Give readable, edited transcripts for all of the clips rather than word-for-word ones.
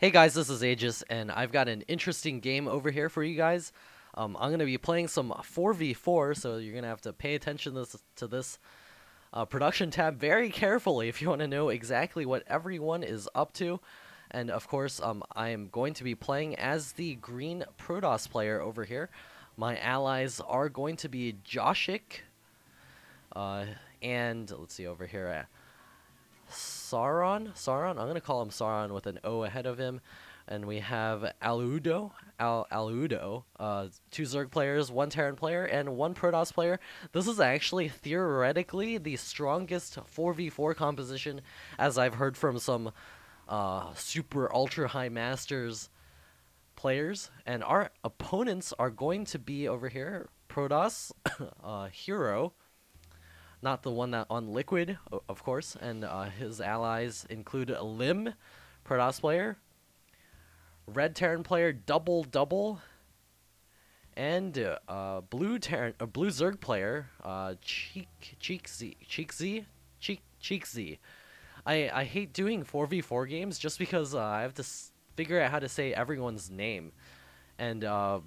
Hey guys, this is Aegis, and I've got an interesting game over here for you guys. I'm going to be playing some 4v4, so you're going to have to pay attention to this production tab very carefully if you want to know exactly what everyone is up to. And of course, I am going to be playing as the green Protoss player over here. My allies are going to be Joshik, uh, and let's see over here. Sauron. I'm gonna call him Sauron with an O ahead of him, and we have Aludo. Two Zerg players, one Terran player, and one Protoss player. This is actually theoretically the strongest 4v4 composition, as I've heard from some super ultra high masters players. And our opponents are going to be over here Protoss, Hero, not the one that on Liquid, of course, and his allies include Lim, Protoss player, Red Terran player, Double, and Blue Zerg player, Cheekzy. I hate doing 4v4 games just because I have to figure out how to say everyone's name. And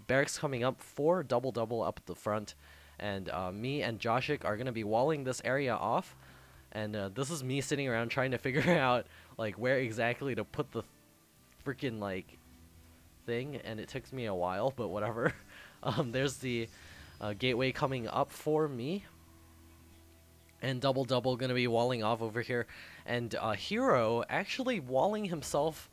Barracks coming up for Double up at the front. And me and Joshik are going to be walling this area off. And this is me sitting around trying to figure out like where exactly to put the freaking like thing. And it took me a while, but whatever. There's the gateway coming up for me. And Double going to be walling off over here. And Hero actually walling himself.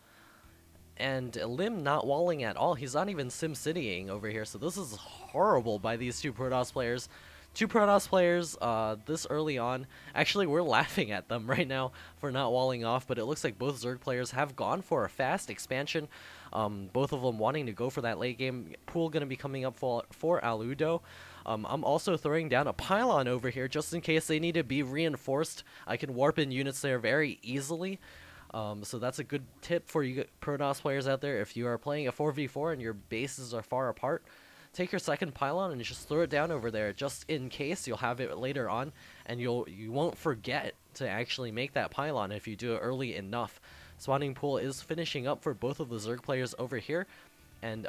And Lim not walling at all. He's not even SimCitying over here. So this is horrible by these two Protoss players. Two Protoss players this early on. Actually, we're laughing at them right now for not walling off. But it looks like both Zerg players have gone for a fast expansion. Both of them wanting to go for that late game pool. Going to be coming up for Aludo. I'm also throwing down a pylon over here just in case they need to be reinforced. I can warp in units there very easily. So that's a good tip for you Protoss players out there. If you are playing a 4v4 and your bases are far apart, take your second pylon and just throw it down over there just in case. You'll have it later on, and you won't forget to actually make that pylon if you do it early enough. Spawning pool is finishing up for both of the Zerg players over here, and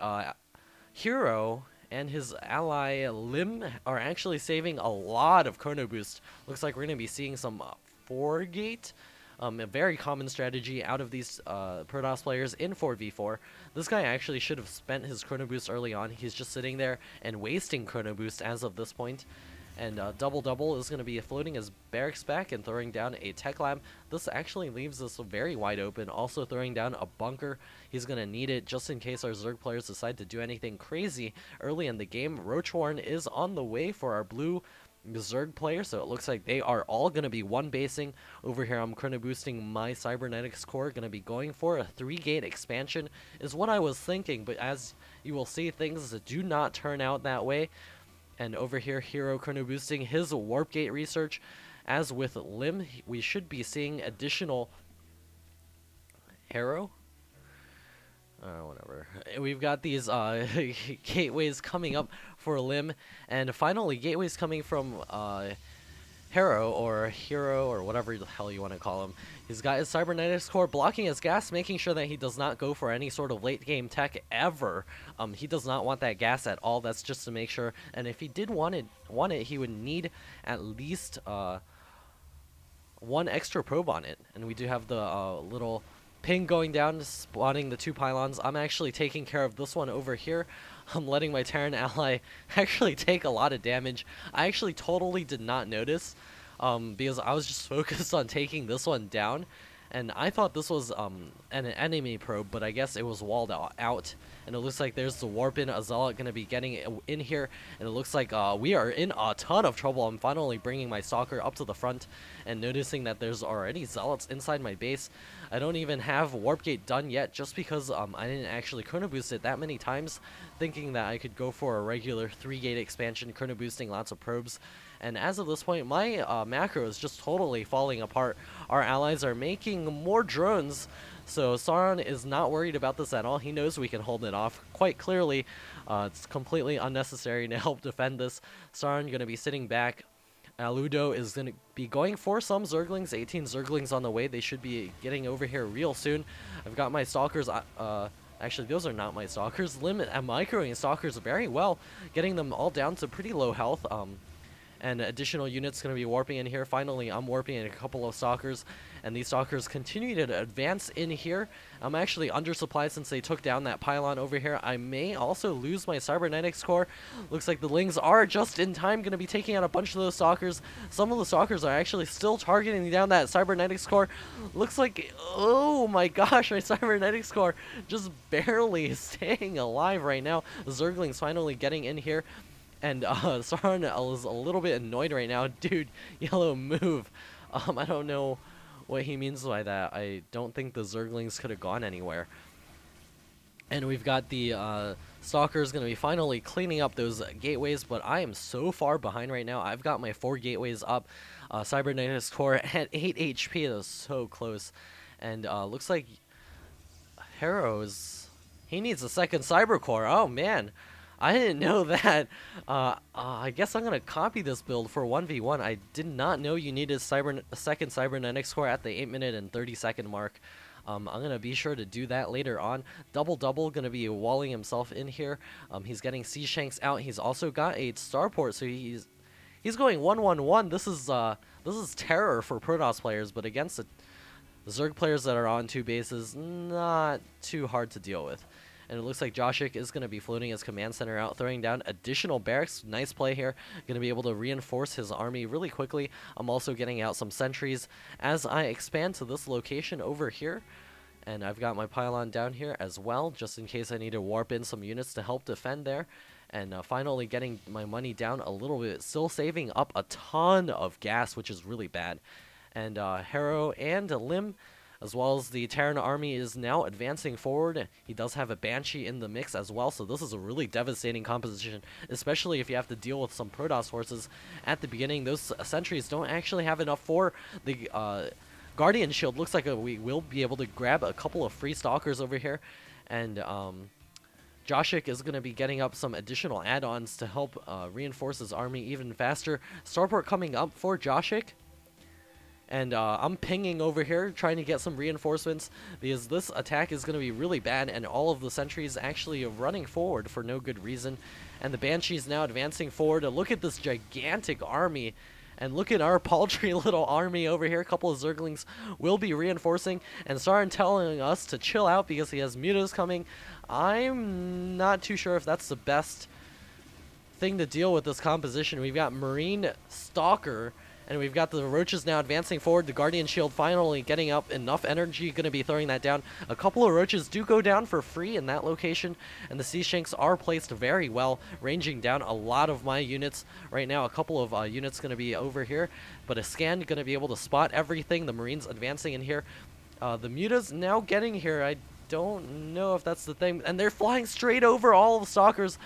Hero and his ally Lim are actually saving a lot of chrono boost. Looks like we're going to be seeing some 4-gate. A very common strategy out of these Protoss players in 4v4. This guy actually should have spent his chrono boost early on. He's just sitting there and wasting chrono boost as of this point. And Double is going to be floating his barracks back and throwing down a tech lab. This actually leaves us very wide open. Also throwing down a bunker. He's going to need it just in case our Zerg players decide to do anything crazy early in the game. Roachwarren is on the way for our blue Zerg player, so it looks like they are all going to be one basing over here. I'm chrono boosting my cybernetics core, going to be going for a 3-gate expansion is what I was thinking, but as you will see, things do not turn out that way. And over here, Hero chrono boosting his warp gate research. As with Lim, we should be seeing additional Hero. Whatever. We've got these gateways coming up for Lim, and finally gateways coming from Hero or whatever the hell you want to call him. He's got his cybernetics core blocking his gas, making sure that he does not go for any sort of late game tech ever. He does not want that gas at all. That's just to make sure. And if he did want it, he would need at least one extra probe on it. And we do have the little ping going down, spawning the two pylons. I'm actually taking care of this one over here. I'm letting my Terran ally actually take a lot of damage. I actually totally did not notice because I was just focused on taking this one down. And I thought this was an enemy probe, but I guess it was walled out. And it looks like there's the Warp-in Zealot going to be getting in here. And it looks like we are in a ton of trouble. I'm finally bringing my Stalker up to the front and noticing that there's already Zealots inside my base. I don't even have Warp Gate done yet just because I didn't actually chrono boost it that many times, thinking that I could go for a regular 3-gate expansion, chrono boosting lots of probes. And as of this point, my macro is just totally falling apart. Our allies are making more drones, so Sauron is not worried about this at all. He knows we can hold it off quite clearly. It's completely unnecessary to help defend this. Sauron going to be sitting back, Aludo is going to be going for some Zerglings. 18 Zerglings on the way. They should be getting over here real soon. I've got my Stalkers. Actually, those are not my Stalkers. Limit and microing Stalkers very well, getting them all down to pretty low health. And additional units going to be warping in here. Finally, I'm warping in a couple of Stalkers, and these Stalkers continue to advance in here. I'm actually undersupplied since they took down that pylon over here. I may also lose my Cybernetics core. Looks like the Lings are just in time going to be taking out a bunch of those Stalkers. Some of the Stalkers are actually still targeting down that Cybernetics core. Looks like, oh my gosh, my Cybernetics core just barely staying alive right now. Zerglings finally getting in here. And Sauron is a little bit annoyed right now. Dude, yellow, move. I don't know what he means by that. I don't think the Zerglings could have gone anywhere. And we've got the Stalkers going to be finally cleaning up those gateways, but I am so far behind right now. I've got my 4 gateways up. Cybernetics core at 8 HP. That was so close. And looks like Harrow's... he needs a second Cyber core. Oh, man. I didn't know that. I guess I'm going to copy this build for 1v1. I did not know you needed a second Cybernetics core at the 8-minute and 30-second mark. I'm going to be sure to do that later on. Double going to be walling himself in here. He's getting Sea Shanks out. He's also got a Starport, so he's going 1-1-1. This is terror for Protoss players, but against the Zerg players that are on 2 bases, not too hard to deal with. And it looks like Joshik is going to be floating his command center out, throwing down additional barracks. Nice play here. Going to be able to reinforce his army really quickly. I'm also getting out some sentries as I expand to this location over here. And I've got my pylon down here as well, just in case I need to warp in some units to help defend there. And finally getting my money down a little bit. Still saving up a ton of gas, which is really bad. And Harrow and Lim, as well as the Terran army, is now advancing forward. He does have a Banshee in the mix as well, so this is a really devastating composition, especially if you have to deal with some Protoss forces at the beginning. Those sentries don't actually have enough for the Guardian Shield. Looks like we will be able to grab a couple of free Stalkers over here, and Joshik is going to be getting up some additional add-ons to help reinforce his army even faster. Starport coming up for Joshik. And I'm pinging over here, trying to get some reinforcements, because this attack is going to be really bad, and all of the sentries actually are running forward for no good reason. And the Banshee's now advancing forward. Look at this gigantic army, and look at our paltry little army over here. A couple of Zerglings will be reinforcing, and Sauron telling us to chill out because he has mutas coming. I'm not too sure if that's the best thing to deal with this composition. We've got Marine Stalker, and we've got the Roaches now advancing forward. The Guardian Shield finally getting up enough energy, going to be throwing that down. A couple of Roaches do go down for free in that location, and the Sea Shanks are placed very well, ranging down a lot of my units. Right now, a couple of units going to be over here, but a Scan going to be able to spot everything. The Marines advancing in here. The Mutas now getting here. I don't know if that's the thing, and they're flying straight over all of the Stalkers.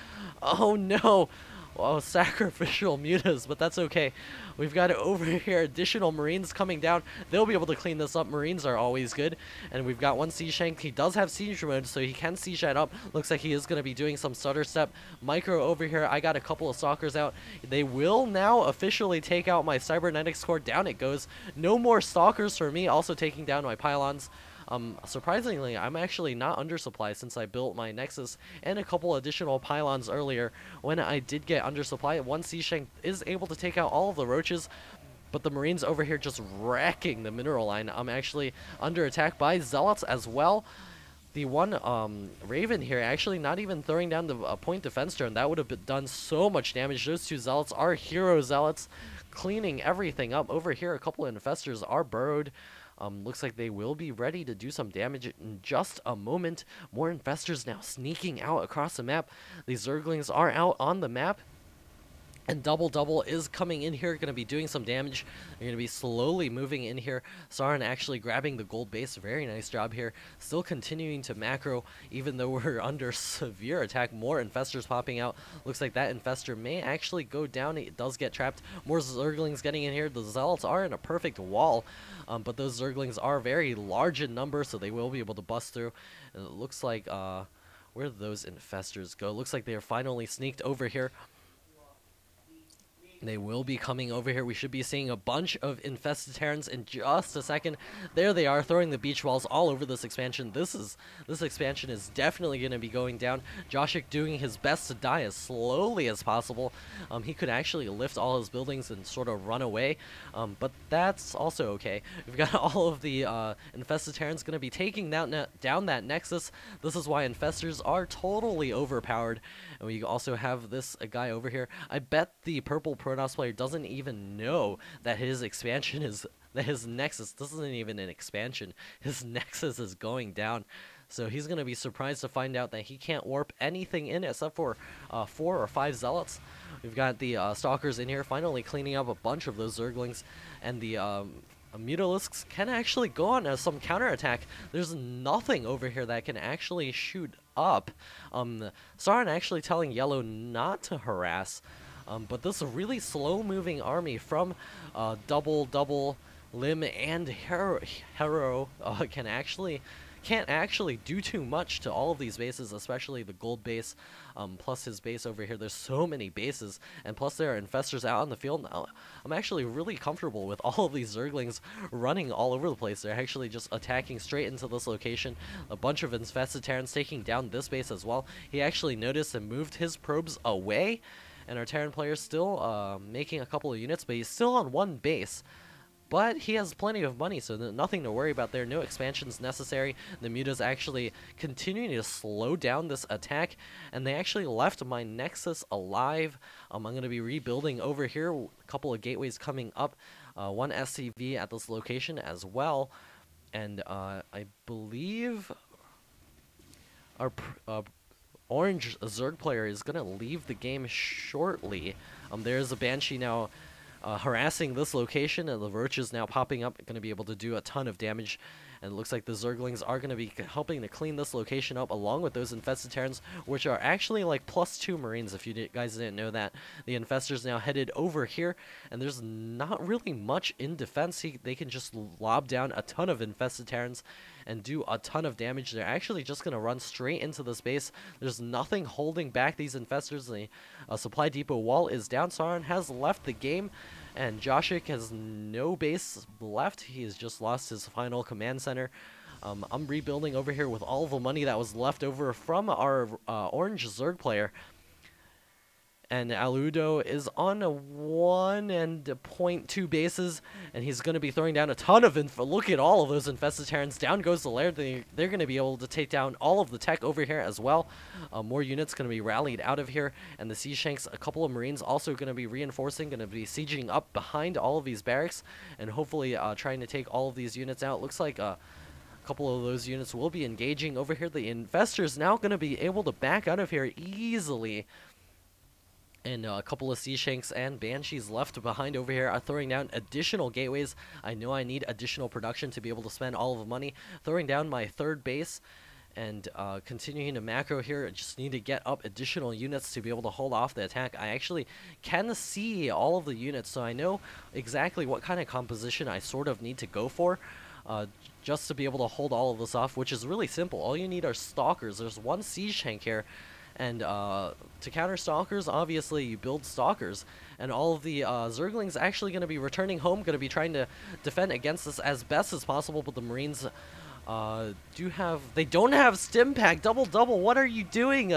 Oh no. Oh, sacrificial mutas, but that's okay. We've got over here additional Marines coming down. They'll be able to clean this up. Marines are always good. And we've got one Sea Shank. He does have siege mode, so he can siege that up. Looks like he is going to be doing some stutter step. Micro over here. I got a couple of Stalkers out. They will now officially take out my Cybernetics core. Down it goes. No more Stalkers for me. Also taking down my pylons. Surprisingly, I'm actually not undersupplied since I built my Nexus and a couple additional pylons earlier. When I did get undersupplied, one Sea Shank is able to take out all of the Roaches, but the Marines over here just wrecking the mineral line. I'm actually under attack by Zealots as well. The one Raven here actually not even throwing down the point defense turn. That would have done so much damage. Those two Zealots are hero Zealots, cleaning everything up. Over here, a couple of Infestors are burrowed. Looks like they will be ready to do some damage in just a moment. More Infestors now sneaking out across the map. These Zerglings are out on the map. And Double is coming in here, going to be doing some damage. They're going to be slowly moving in here. Sauron actually grabbing the gold base. Very nice job here. Still continuing to macro, even though we're under severe attack. More Infestors popping out. Looks like that Infestor may actually go down. It does get trapped. More Zerglings getting in here. The Zealots are in a perfect wall. But those Zerglings are very large in number, so they will be able to bust through. And it looks like, where did those Infestors go? Looks like they are finally sneaked over here. They will be coming over here. We should be seeing a bunch of infested Terrans in just a second. There they are, throwing the beach balls all over this expansion. This expansion is definitely going to be going down. Joshik doing his best to die as slowly as possible. He could actually lift all his buildings and sort of run away, but that's also okay. We've got all of the infested Terrans going to be taking down that Nexus. This is why infestors are totally overpowered. And we also have this guy over here. I bet the purple Protoss player doesn't even know that his expansion is, that his Nexus, this isn't even an expansion. His Nexus is going down. So he's going to be surprised to find out that he can't warp anything in except for 4 or 5 Zealots. We've got the Stalkers in here finally cleaning up a bunch of those Zerglings. And the Mutalisks can actually go on some counterattack. There's nothing over here that can actually shoot up. Sauron actually telling Yellow not to harass. But this really slow-moving army from Double, Lim, and Hero can't actually do too much to all of these bases, especially the gold base, plus his base over here. There's so many bases, and plus there are infestors out on the field now. I'm actually really comfortable with all of these Zerglings running all over the place. They're actually just attacking straight into this location. A bunch of infested Terrans taking down this base as well. He actually noticed and moved his probes away, and our Terran player's still making a couple of units, but he's still on one base. But he has plenty of money, so nothing to worry about there. No expansions necessary. The Muta's actually continuing to slow down this attack, and they actually left my Nexus alive. I'm going to be rebuilding over here. A couple of gateways coming up. One SCV at this location as well. And I believe our orange Zerg player is going to leave the game shortly. There's a Banshee now harassing this location, and the Roach is now popping up, going to be able to do a ton of damage. And it looks like the Zerglings are going to be helping to clean this location up, along with those infested Terrans, which are actually like +2 Marines, if you guys didn't know that. The infestors now headed over here, and there's not really much in defense. They can just lob down a ton of infested Terrans and do a ton of damage. They're actually just going to run straight into this base. There's nothing holding back these infestors. The supply depot wall is down. Sauron has left the game, and Joshik has no base left. He has just lost his final command center. I'm rebuilding over here with all the money that was left over from our orange Zerg player. And Aludo is on a 1.2 bases, and he's going to be throwing down a ton of look at all of those infested Terrans. Down goes the Laird. They're going to be able to take down all of the tech over here as well. More units going to be rallied out of here, and the Sea Shanks, a couple of Marines also going to be reinforcing, going to be sieging up behind all of these barracks, and hopefully trying to take all of these units out. Looks like a couple of those units will be engaging over here. The Infestors now going to be able to back out of here easily. And a couple of Sea Shanks and Banshees left behind over here are throwing down additional gateways. I know I need additional production to be able to spend all of the money. Throwing down my third base and continuing to macro here. I just need to get up additional units to be able to hold off the attack. I actually can see all of the units, so I know exactly what kind of composition I sort of need to go for. Just to be able to hold all of this off, which is really simple. All you need are Stalkers. There's one Siege Shank here. And to counter Stalkers, obviously you build Stalkers, and all of the Zerglings actually going to be returning home, going to be trying to defend against this as best as possible. But the Marines they don't have Stim Pack. Double, what are you doing?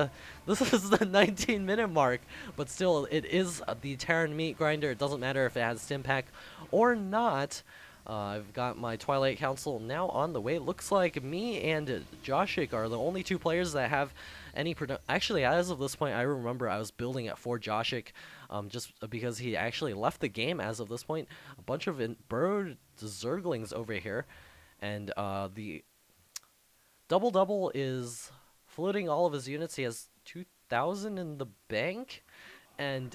This is the 19-minute mark, but still, it is the Terran meat grinder. It doesn't matter if it has Stim Pack or not. I've got my Twilight Council now on the way. Looks like me and Joshik are the only two players that have any actually, as of this point, I remember I was building it for Joshik, just because he actually left the game as of this point. A bunch of burrowed Zerglings over here, and the Double is floating all of his units. He has 2,000 in the bank. And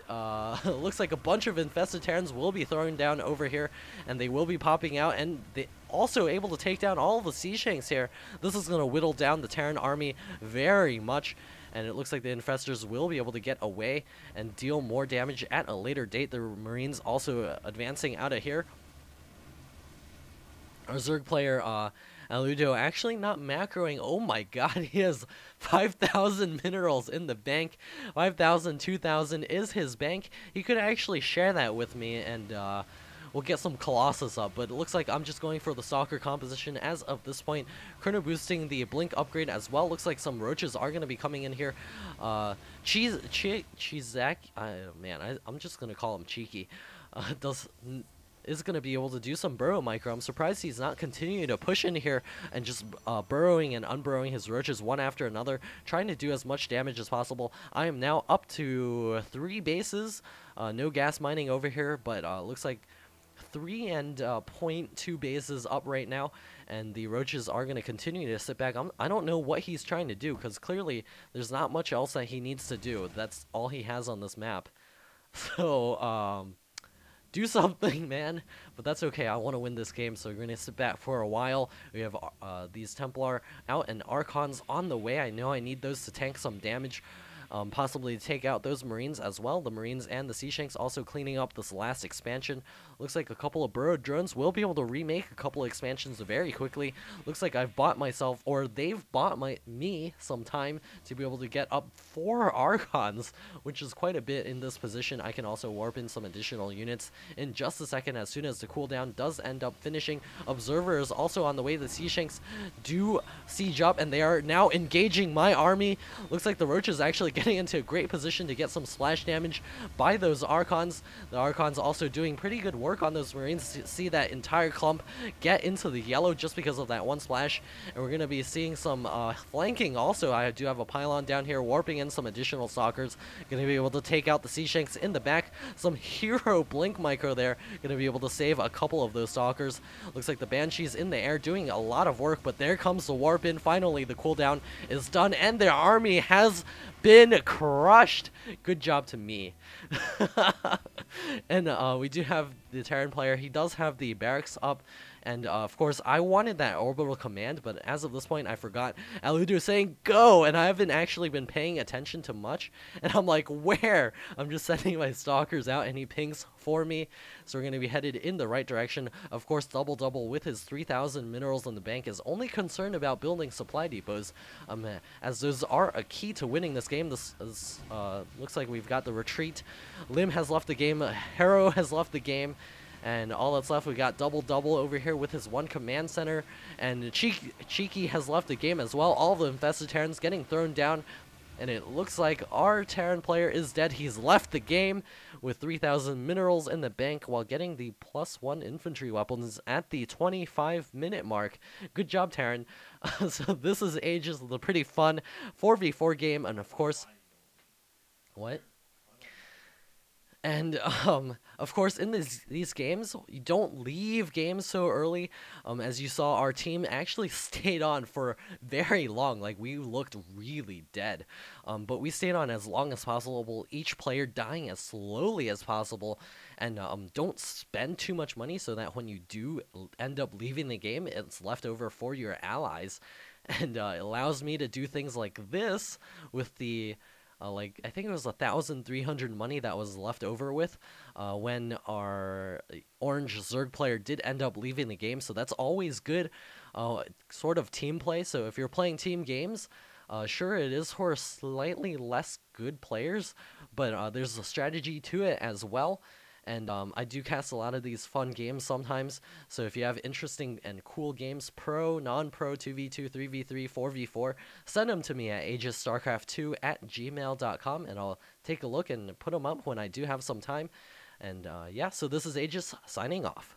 looks like a bunch of infested Terrans will be thrown down over here, and they will be popping out, and they also able to take down all of the Sea Shanks here. This is going to whittle down the Terran army very much, and it looks like the infestors will be able to get away and deal more damage at a later date. The Marines also advancing out of here. Our Zerg player Aludo actually not macroing. Oh my god, he has 5,000 minerals in the bank. 5,000, 2,000 is his bank. He could actually share that with me, and we'll get some Colossus up. But it looks like I'm just going for the Stalker composition as of this point. Chrono boosting the Blink upgrade as well. Looks like some Roaches are going to be coming in here. Chizak, man, I'm just going to call him Cheeky. Is going to be able to do some burrow micro. I'm surprised he's not continuing to push in here and just burrowing and unburrowing his Roaches one after another, trying to do as much damage as possible. I am now up to 3 bases. No gas mining over here, but looks like 3 and 0.2 bases up right now, and the Roaches are going to continue to sit back. I don't know what he's trying to do, because clearly there's not much else that he needs to do. That's all he has on this map. So, do something, man. But that's okay. I want to win this game, so we're going to sit back for a while. We have these Templar out and Archons on the way. I know I need those to tank some damage. Possibly take out those Marines as well. The Marines and the Sea Shanks also cleaning up this last expansion. Looks like a couple of burrow drones will be able to remake a couple of expansions very quickly. Looks like I've bought myself, or they've bought me some time to be able to get up 4 Archons, which is quite a bit in this position. I can also warp in some additional units in just a second as soon as the cooldown does end up finishing. Observer is also on the way. The Sea Shanks do siege up, and they are now engaging my army. Looks like the Roaches actually getting into a great position to get some splash damage by those Archons. The Archons also doing pretty good work on those Marines. See that entire clump get into the yellow just because of that one splash, and we're going to be seeing some flanking also. I do have a pylon down here warping in some additional stalkers. Going to be able to take out the Sea Shanks in the back. Some hero blink micro there. Going to be able to save a couple of those stalkers. Looks like the Banshees in the air doing a lot of work, but there comes the warp in. Finally, the cooldown is done, and their army has been crushed. Good job to me. And we do have the Terran player. He does have the barracks up, and of course I wanted that orbital command, but as of this point I forgot. Aludo is saying go, and I haven't actually been paying attention to much, and I'm like, where? I'm just sending my stalkers out and he pings for me, so we're going to be headed in the right direction. Of course, Double with his 3,000 minerals in the bank is only concerned about building supply depots, as those are a key to winning this game. This is, looks like we've got the retreat. Lim has left the game, Harrow has left the game, and all that's left, we got Double over here with his 1 command center, and Cheeky has left the game as well. All the infested Terrans getting thrown down, and it looks like our Terran player is dead. He's left the game with 3,000 minerals in the bank while getting the +1 infantry weapons at the 25-minute mark. Good job, Terran. So this is Aegis, the pretty fun 4v4 game, and of course... What? And, of course, in these games, you don't leave games so early. As you saw, our team actually stayed on for very long. Like, we looked really dead. But we stayed on as long as possible, each player dying as slowly as possible. And don't spend too much money so that when you do end up leaving the game, it's left over for your allies. And it allows me to do things like this with the... like, I think it was 1,300 money that was left over with when our orange Zerg player did end up leaving the game. So that's always good sort of team play. So if you're playing team games, sure, it is for slightly less good players, but there's a strategy to it as well. And I do cast a lot of these fun games sometimes, so if you have interesting and cool games, pro, non-pro, 2v2, 3v3, 4v4, send them to me at aegisstarcraft2@gmail.com, and I'll take a look and put them up when I do have some time. And yeah, so this is Aegis signing off.